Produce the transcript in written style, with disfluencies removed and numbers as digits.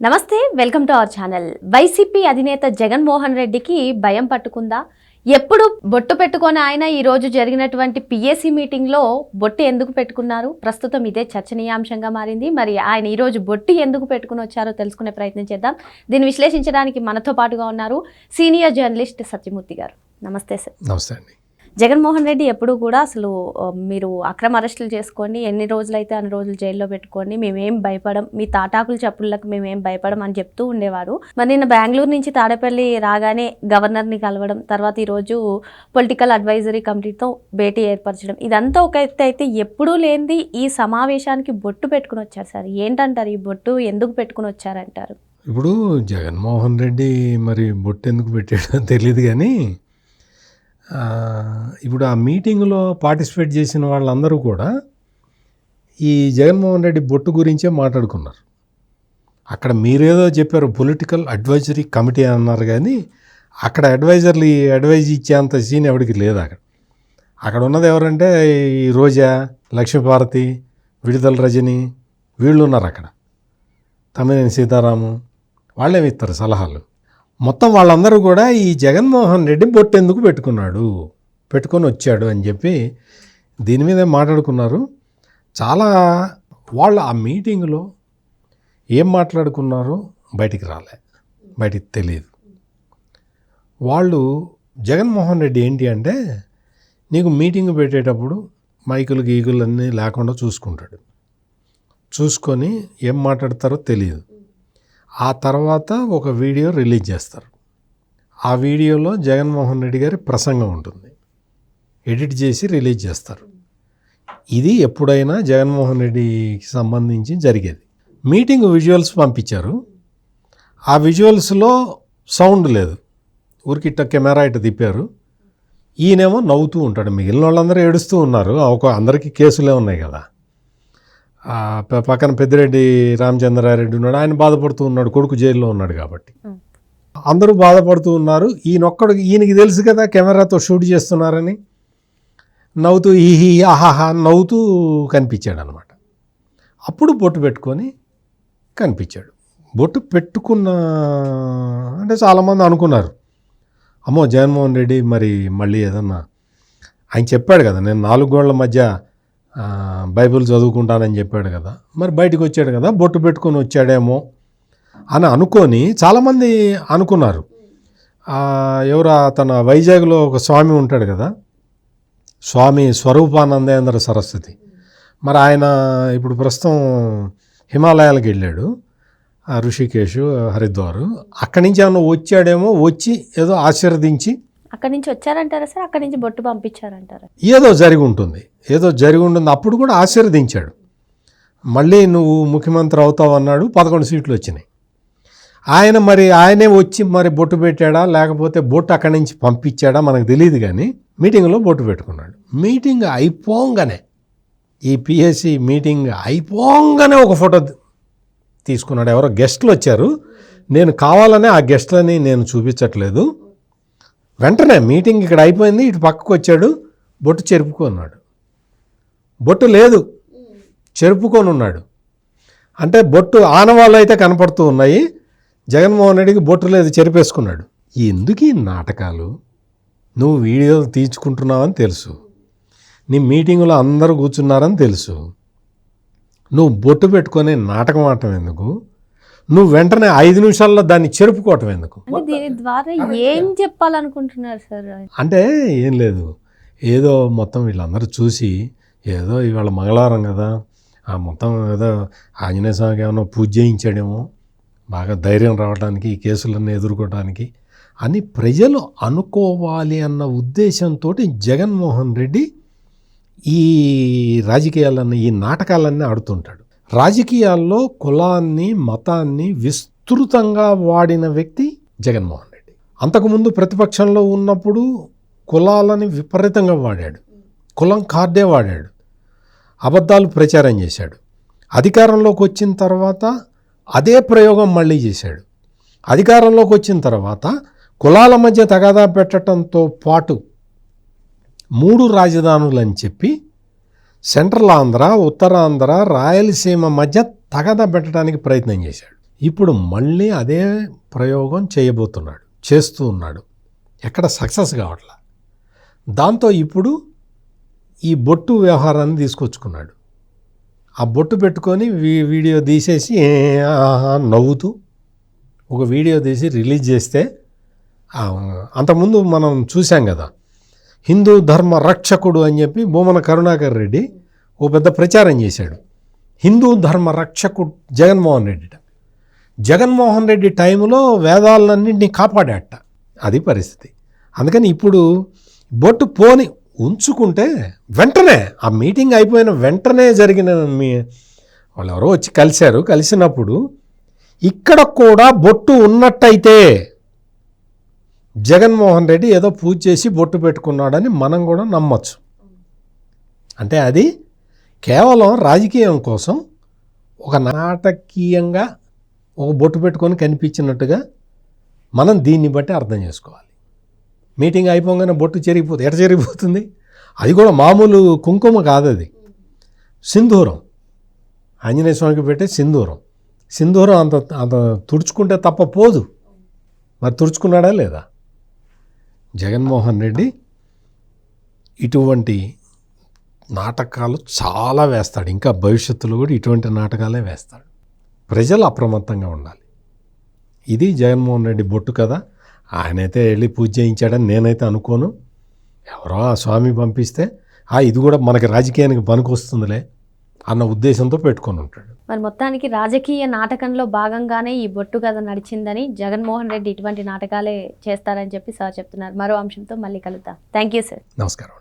నమస్తే, welcome to our channel. YCP అధినేత జగన్మోహన్ రెడ్డికి భయం పట్టుకుందా? ఎప్పుడు బొట్టు పెట్టుకొని ఆయన ఈ రోజు జరిగినటువంటి పిఎస్సి మీటింగ్లో బొట్టు ఎందుకు పెట్టుకున్నారు? ప్రస్తుతం ఇదే చర్చనీయాంశంగా మారింది. మరి ఆయన ఈ రోజు బొట్టు ఎందుకు పెట్టుకుని వచ్చారో తెలుసుకునే ప్రయత్నం చేద్దాం. దీన్ని విశ్లేషించడానికి మనతో పాటుగా ఉన్నారు సీనియర్ జర్నలిస్ట్ సత్యమూర్తి గారు. నమస్తే సార్. నమస్తే అండి. జగన్మోహన్ రెడ్డి ఎప్పుడు కూడా అసలు మీరు అక్రమ అరెస్టులు చేసుకోండి, ఎన్ని రోజులైతే అన్ని రోజులు జైల్లో పెట్టుకోండి, మేమేం భయపడం, మీ తాటాకుల చప్పుళ్ళకి మేమేం భయపడం అని చెప్తూ ఉండేవారు. మరి నిన్న బెంగళూరు నుంచి తాడేపల్లి రాగానే గవర్నర్ని కలవడం, తర్వాత ఈరోజు పొలిటికల్ అడ్వైజరీ కమిటీతో భేటీ ఏర్పరచడం, ఇదంతా ఒక ఎత్తు అయితే ఎప్పుడూ లేనిది ఈ సమావేశానికి బొట్టు పెట్టుకుని వచ్చారు సార్. ఏంటంటారు, ఈ బొట్టు ఎందుకు పెట్టుకుని వచ్చారంటారు? ఇప్పుడు జగన్మోహన్ రెడ్డి మరి బొట్టు ఎందుకు పెట్టాడో తెలియదు, కానీ ఇప్పుడు ఆ మీటింగ్లో పార్టిసిపేట్ చేసిన వాళ్ళందరూ కూడా ఈ జగన్మోహన్ రెడ్డి బొట్టు గురించే మాట్లాడుకున్నారు. అక్కడ మీరేదో చెప్పారు, పొలిటికల్ అడ్వైజరీ కమిటీ అన్నారు, కానీ అక్కడ అడ్వైజ్ ఇచ్చేంత సీన్ ఎవరికి లేదు. అక్కడ ఉన్నది ఎవరంటే ఈ రోజా, లక్ష్మీపార్వతి, విడుదల రజని, వీళ్ళు ఉన్నారు అక్కడ. తమ్మినేని సీతారాము వాళ్ళేమి ఇస్తారు సలహాలు. మొత్తం వాళ్ళందరూ కూడా ఈ జగన్మోహన్ రెడ్డి బొట్టు ఎందుకు పెట్టుకొని వచ్చాడు అని చెప్పి దీని మీద మాట్లాడుకున్నారు. చాలా వాళ్ళు ఆ మీటింగ్లో ఏం మాట్లాడుకున్నారో బయటికి తెలియదు. వాళ్ళు జగన్మోహన్ రెడ్డి ఏంటి అంటే, నీకు మీటింగ్ పెట్టేటప్పుడు మైకులు గీకులు అన్నీ లేకుండా చూసుకొని ఏం మాట్లాడతారో తెలియదు. ఆ తర్వాత ఒక వీడియో రిలీజ్ చేస్తారు. ఆ వీడియోలో జగన్మోహన్ రెడ్డి గారి ప్రసంగం ఉంటుంది, ఎడిట్ చేసి రిలీజ్ చేస్తారు. ఇది ఎప్పుడైనా జగన్మోహన్ రెడ్డికి సంబంధించి జరిగేది. మీటింగ్ విజువల్స్ పంపించారు. ఆ విజువల్స్లో సౌండ్ లేదు, ఊరికిట్ట కెమెరా ఇట్ట తిప్పారు. ఈయనేమో నవ్వుతూ ఉంటాడు, మిగిలిన వాళ్ళందరూ ఏడుస్తూ ఉన్నారు. అందరికీ కేసులే ఉన్నాయి కదా. పక్కన పెద్దిరెడ్డి రామచంద్రారెడ్డి ఉన్నాడు, ఆయన బాధపడుతూ ఉన్నాడు, కొడుకు జైల్లో ఉన్నాడు కాబట్టి. అందరూ బాధపడుతూ ఉన్నారు. ఈయనకి తెలుసు కదా కెమెరాతో షూట్ చేస్తున్నారని, నవ్వుతూ ఈహీ ఆహాహా నవ్వుతూ కనిపించాడు అనమాట. అప్పుడు బొట్టు పెట్టుకొని కనిపించాడు. బొట్టు పెట్టుకున్న అంటే చాలామంది అనుకున్నారు, అమ్మో జగన్మోహన్ రెడ్డి మరి మళ్ళీ ఏదన్నా, ఆయన చెప్పాడు కదా నేను 4 గోళ్ల మధ్య బైబిల్ చదువుకుంటానని చెప్పాడు కదా, మరి బయటకు వచ్చాడు కదా, బొట్టు పెట్టుకొని వచ్చాడేమో అని అనుకొని చాలామంది అనుకున్నారు. ఎవరు తన వైజాగ్లో ఒక స్వామి ఉంటాడు కదా, స్వామి స్వరూపానందేంద్ర సరస్వతి, మరి ఆయన ఇప్పుడు ప్రస్తుతం హిమాలయాలకు వెళ్ళాడు, ఋషికేశ్, హరిద్వార్, అక్కడి నుంచి ఏమన్నా వచ్చాడేమో, వచ్చి ఏదో ఆశీర్వదించి అక్కడి నుంచి వచ్చారంటారా సార్? అక్కడి నుంచి బొట్టు పంపించారంటారా? ఏదో జరిగి ఉంటుంది. అప్పుడు కూడా ఆశీర్వదించాడు. మళ్ళీ నువ్వు ముఖ్యమంత్రి అవుతావు అన్నాడు, 11 సీట్లు వచ్చినాయి. ఆయనే వచ్చి మరి బొట్టు పెట్టాడా, లేకపోతే బొట్టు అక్కడి నుంచి పంపించాడా మనకు తెలియదు, కానీ మీటింగ్లో బొట్టు పెట్టుకున్నాడు. మీటింగ్ అయిపోగానే, ఈ పిఎస్సి మీటింగ్ అయిపోగానే ఒక ఫోటో తీసుకున్నాడు. ఎవరో గెస్టులు వచ్చారు, నేను కావాలనే ఆ గెస్టులని నేను చూపించట్లేదు. వెంటనే మీటింగ్ ఇక్కడ అయిపోయింది, ఇటు పక్కకు వచ్చాడు, బొట్టు చెరుపుకున్నాడు. బొట్టు లేదు, చెరుపుకొని ఉన్నాడు. అంటే బొట్టు ఆనవాళ్ళు అయితే కనపడుతూ ఉన్నాయి, జగన్మోహన్ రెడ్డికి బొట్టు లేదు, చెరిపేసుకున్నాడు. ఎందుకు ఈ నాటకాలు? నువ్వు వీడియో తీర్చుకుంటున్నావని తెలుసు, నీ మీటింగులో అందరూ కూర్చున్నారని తెలుసు, నువ్వు బొట్టు పెట్టుకొని నాటకం ఆడటం ఎందుకు? నువ్వు వెంటనే 5 నిమిషాల్లో దాన్ని చెరుపుకోవటం ఎందుకు? దీని ద్వారా ఏం చెప్పాలనుకుంటున్నారు సార్? అంటే ఏం లేదు, ఏదో మొత్తం వీళ్ళందరూ చూసి ఏదో ఇవాళ మంగళవారం కదా, మొత్తం ఏదో ఆంజనేయ స్వామికి ఏమైనా పూజ చేయించాడేమో, బాగా ధైర్యం రావడానికి, ఈ కేసులన్నీ ఎదుర్కోవడానికి అని ప్రజలు అనుకోవాలి అన్న ఉద్దేశంతో జగన్మోహన్ రెడ్డి ఈ రాజకీయాలన్నీ, ఈ నాటకాలన్నీ ఆడుతుంటాడు. రాజకీయాల్లో కులాన్ని, మతాన్ని విస్తృతంగా వాడిన వ్యక్తి జగన్మోహన్ రెడ్డి. అంతకుముందు ప్రతిపక్షంలో ఉన్నప్పుడు కులాలని విపరీతంగా వాడాడు, కులం కార్డే వాడాడు, అబద్ధాలు ప్రచారం చేశాడు. అధికారంలోకి వచ్చిన తర్వాత అదే ప్రయోగం మళ్ళీ చేశాడు. అధికారంలోకి వచ్చిన తర్వాత కులాల మధ్య తగాదా పెట్టడంతో పాటు 3 రాజధానులని చెప్పి సెంట్రల్ ఆంధ్ర, ఉత్తరాంధ్ర, రాయలసీమ మధ్య తగాదా పెట్టడానికి ప్రయత్నం చేశాడు. ఇప్పుడు మళ్ళీ అదే ప్రయోగం చేయబోతున్నాడు, చేస్తూ ఉన్నాడు, ఎక్కడ సక్సెస్ కావట్లా. దాంతో ఇప్పుడు ఈ బొట్టు వ్యవహారాన్ని తీసుకొచ్చుకున్నాడు. ఆ బొట్టు పెట్టుకొని వీడియో తీసేసి నవ్వుతూ ఒక వీడియో తీసి రిలీజ్ చేస్తే, అంతకుముందు మనం చూసాం కదా, హిందూ ధర్మ రక్షకుడు అని చెప్పి భూమన కరుణాకర్ రెడ్డి ఓ పెద్ద ప్రచారం చేశాడు. హిందూ ధర్మ రక్షకుడు జగన్మోహన్ రెడ్డి. జగన్మోహన్ రెడ్డి టైంలో వేదాలన్నింటినీ కాపాడాట. అది పరిస్థితి. అందుకని ఇప్పుడు బొట్టు పోని ఉంచుకుంటే వెంటనే ఆ మీటింగ్ అయిపోయిన వెంటనే జరిగిన వాళ్ళు ఎవరో వచ్చి కలిసినప్పుడు ఇక్కడ కూడా బొట్టు ఉన్నట్టయితే జగన్మోహన్ రెడ్డి ఏదో పూజ చేసి బొట్టు పెట్టుకున్నాడని మనం కూడా నమ్మచ్చు. అంటే అది కేవలం రాజకీయం కోసం ఒక నాటకీయంగా ఒక బొట్టు పెట్టుకొని కనిపించినట్టుగా మనం దీన్ని బట్టి అర్థం చేసుకోవాలి. మీటింగ్ అయిపోగానే బొట్టు చెరిగిపోతుంది. ఎట చెరిగిపోతుంది? అది కూడా మామూలు కుంకుమ కాదు, అది సింధూరం. ఆంజనేయ స్వామికి పెట్టే సింధూరం అంత తుడుచుకుంటే తప్ప పోదు. మరి తుడుచుకున్నాడా లేదా? జగన్మోహన్ రెడ్డి ఇటువంటి నాటకాలు చాలా వేస్తాడు. ఇంకా భవిష్యత్తులో కూడా ఇటువంటి నాటకాలే వేస్తాడు. ప్రజలు అప్రమత్తంగా ఉండాలి. ఇది జగన్మోహన్ రెడ్డి బొట్టు కదా. ఆయనైతే వెళ్ళి పూజ చేయించాడని నేనైతే అనుకోను. ఎవరో ఆ స్వామి పంపిస్తే ఇది కూడా మనకి రాజకీయానికి పనికొస్తుందిలే అన్న ఉద్దేశంతో పెట్టుకొని ఉంటాడు. మరి మొత్తానికి రాజకీయ నాటకంలో భాగంగానే ఈ బొట్టు కథ నడిచిందని, జగన్మోహన్ రెడ్డి ఇటువంటి నాటకాలే చేస్తారని చెప్పి సార్ చెప్తున్నారు. మరో అంశంతో మళ్ళీ కలుద్దాం. Thank you sir. నమస్కారం.